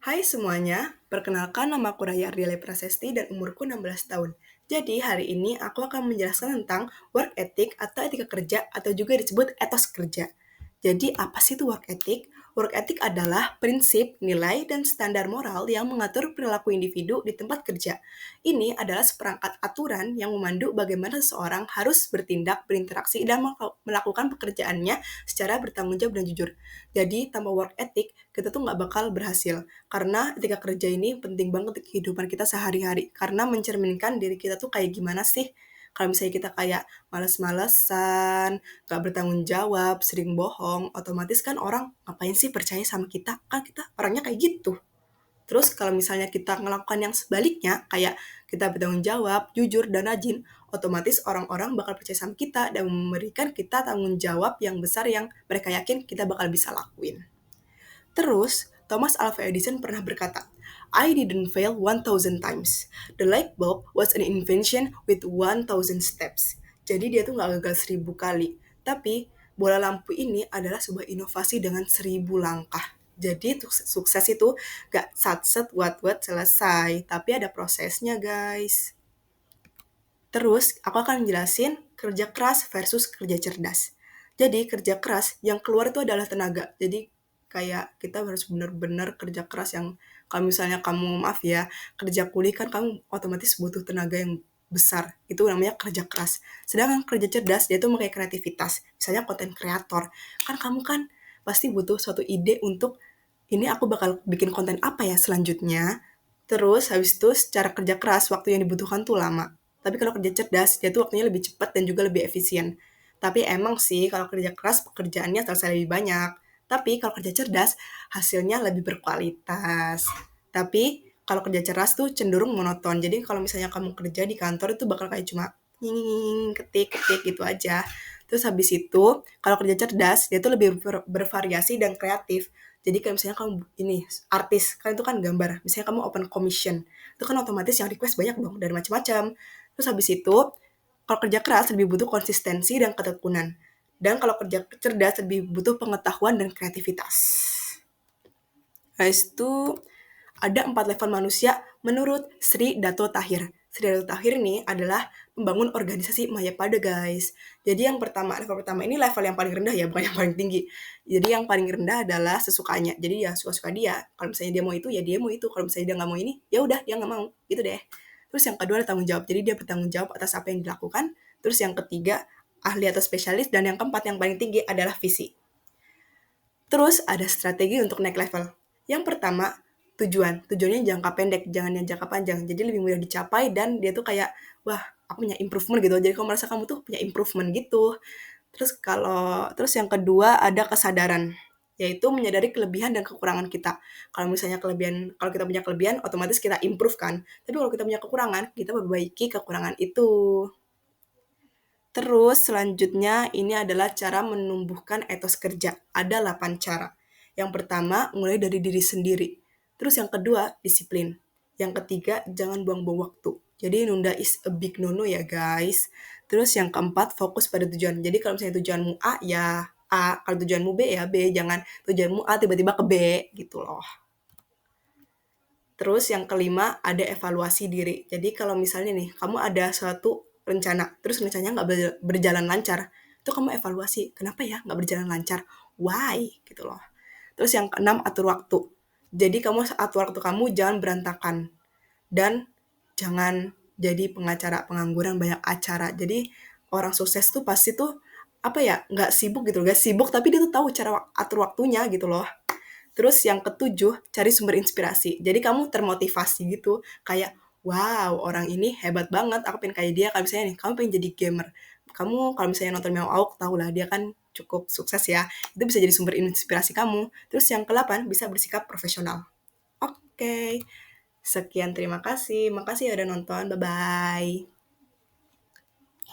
Hai semuanya, perkenalkan nama aku Raya Ardiale Prasesti dan umurku 16 tahun. Jadi hari ini aku akan menjelaskan tentang work ethic atau etika kerja atau juga disebut etos kerja. Jadi apa sih itu work ethic? Work ethic adalah prinsip, nilai, dan standar moral yang mengatur perilaku individu di tempat kerja. Ini adalah seperangkat aturan yang memandu bagaimana seseorang harus bertindak, berinteraksi, dan melakukan pekerjaannya secara bertanggung jawab dan jujur. Jadi tanpa work ethic, kita tuh nggak bakal berhasil. Karena etika kerja ini penting banget di kehidupan kita sehari-hari. Karena mencerminkan diri kita tuh kayak gimana sih. Kalau misalnya kita kayak males-malesan, gak bertanggung jawab, sering bohong, otomatis kan orang ngapain sih percaya sama kita? Kan kita orangnya kayak gitu. Terus kalau misalnya kita melakukan yang sebaliknya, kayak kita bertanggung jawab, jujur, dan rajin, otomatis orang-orang bakal percaya sama kita dan memberikan kita tanggung jawab yang besar yang mereka yakin kita bakal bisa lakuin. Terus, Thomas Alva Edison pernah berkata, I didn't fail 1,000 times. The light bulb was an invention with 1,000 steps. Jadi dia tuh nggak gagal 1.000 kali. Tapi, bola lampu ini adalah sebuah inovasi dengan 1.000 langkah. Jadi sukses itu gak sat-set wat-wat selesai, tapi ada prosesnya guys. Terus, aku akan jelasin kerja keras versus kerja cerdas. Jadi, kerja keras yang keluar itu adalah tenaga. Jadi, kayak kita harus benar-benar kerja keras yang kalau misalnya kamu, maaf ya, kerja kuli kan kamu otomatis butuh tenaga yang besar. Itu namanya kerja keras. Sedangkan kerja cerdas, dia tuh pakai kreativitas. Misalnya konten kreator. Kan kamu kan pasti butuh suatu ide untuk ini aku bakal bikin konten apa ya selanjutnya. Terus habis itu secara kerja keras waktu yang dibutuhkan tuh lama. Tapi kalau kerja cerdas, dia tuh waktunya lebih cepat dan juga lebih efisien. Tapi emang sih kalau kerja keras pekerjaannya selesai lebih banyak. Tapi kalau kerja cerdas, hasilnya lebih berkualitas. Tapi kalau kerja cerdas tuh cenderung monoton. Jadi kalau misalnya kamu kerja di kantor itu bakal kayak cuma nying, ketik, ketik gitu aja. Terus habis itu, kalau kerja cerdas, dia tuh lebih bervariasi dan kreatif. Jadi kayak misalnya kamu ini artis, kan itu kan gambar. Misalnya kamu open commission, itu kan otomatis yang request banyak dong dari macam-macam. Terus habis itu, kalau kerja keras lebih butuh konsistensi dan ketekunan. Dan kalau kerja cerdas lebih butuh pengetahuan dan kreativitas. Habis itu ada 4 level manusia menurut Sri Dato Tahir. Sri Dato Tahir ini adalah pembangun organisasi Mayapada guys. Jadi yang pertama, level pertama ini level yang paling rendah ya, bukan yang paling tinggi. Jadi yang paling rendah adalah sesukanya. Jadi ya suka-suka dia. Kalau misalnya dia mau itu, ya dia mau itu. Kalau misalnya dia nggak mau ini, ya udah dia nggak mau. Gitu deh. Terus yang kedua ada tanggung jawab. Jadi dia bertanggung jawab atas apa yang dilakukan. Terus yang ketiga ahli atau spesialis. Dan yang keempat yang paling tinggi adalah visi. Terus ada strategi untuk naik level. Yang pertama, tujuan. Tujuannya jangka pendek, jangan yang jangka panjang. Jadi lebih mudah dicapai dan dia tuh kayak, wah, aku punya improvement gitu. Jadi kamu merasa kamu tuh punya improvement gitu. Terus yang kedua ada kesadaran, yaitu menyadari kelebihan dan kekurangan kita. Kalau kita punya kelebihan, otomatis kita improve kan. Tapi kalau kita punya kekurangan, kita perbaiki kekurangan itu. Terus selanjutnya ini adalah cara menumbuhkan etos kerja. Ada 8 cara. Yang pertama, mulai dari diri sendiri. Terus yang kedua, disiplin. Yang ketiga, jangan buang-buang waktu. Jadi nunda is a big no-no ya guys. Terus yang keempat, fokus pada tujuan. Jadi kalau misalnya tujuanmu A, ya A. Kalau tujuanmu B, ya B. Jangan tujuanmu A tiba-tiba ke B gitu loh. Terus yang kelima ada evaluasi diri. Jadi kalau misalnya nih, kamu ada suatu rencana, terus rencananya nggak berjalan lancar, itu kamu evaluasi, kenapa ya nggak berjalan lancar? Why? Gitu loh. Terus yang keenam, atur waktu. Jadi kamu atur waktu kamu jangan berantakan. Dan jangan jadi pengacara pengangguran banyak acara. Jadi orang sukses tuh pasti tuh apa ya nggak sibuk gitu, nggak sibuk tapi dia tuh tahu cara atur waktunya gitu loh. Terus yang ketujuh, cari sumber inspirasi. Jadi kamu termotivasi gitu, kayak, wow, orang ini hebat banget, aku pengen kayak dia. Kalau misalnya nih, kamu pengen jadi gamer. Kamu kalau misalnya nonton Meow Auk, tau lah, dia kan cukup sukses ya. Itu bisa jadi sumber inspirasi kamu. Terus yang ke-8, bisa bersikap profesional. Oke, sekian terima kasih. Makasih ya udah nonton, bye-bye.